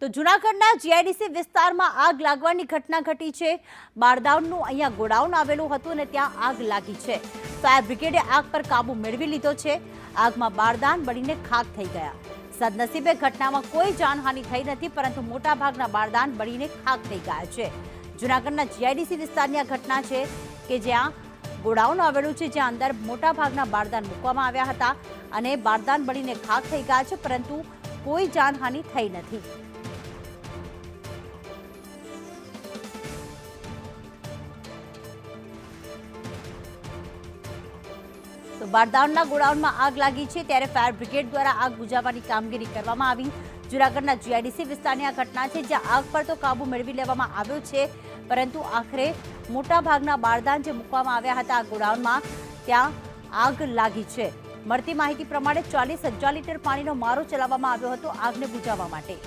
તો જૂનાગઢના જીઆઈડીસી વિસ્તારમાં આગ લાગવાની ઘટના ઘટી છે। બારદાનનું અહીંયા ગોડાઉન આવેલું હતું અને ત્યાં આગ લાગી છે। ફાયર બ્રિગેડે આગ પર કાબુ મેળવી લીધો છે। આગમાં બારદાન બળીને ખાખ થઈ ગયા। સદનસીબે ઘટનામાં કોઈ જાનહાનિ થઈ નથી, પરંતુ મોટાભાગના બારદાન બળીને ખાખ થઈ ગયા છે। જૂનાગઢના જીઆઈડીસી વિસ્તારની આ ઘટના છે કે જ્યાં ગોડાઉન આવેલું છે, જ્યાં અંદર મોટાભાગના બારદાન મૂકવામાં આવ્યા હતા અને બારદાન બળીને ખાખ થઈ ગયા છે, પરંતુ કોઈ જાનહાનિ થઈ નથી। તો બારદાનના ગોડાઉનમાં આગ લાગી છે, ત્યારે ફાયર બ્રિગેડ દ્વારા આગ બુઝાવવાની કામગીરી કરવામાં આવી। જૂનાગઢના જીઆઈડીસી વિસ્તારની આ ઘટના છે, જ્યાં આગ પર તો કાબુ મેળવી લેવામાં આવ્યો છે, પરંતુ આખરે મોટાભાગના બારદાન જે મૂકવામાં આવ્યા હતા આ ગોડાઉનમાં, ત્યાં આગ લાગી છે। મળતી માહિતી પ્રમાણે 40,000 લીટર પાણીનો મારો ચલાવવામાં આવ્યો હતો આગને બુઝાવવા માટે।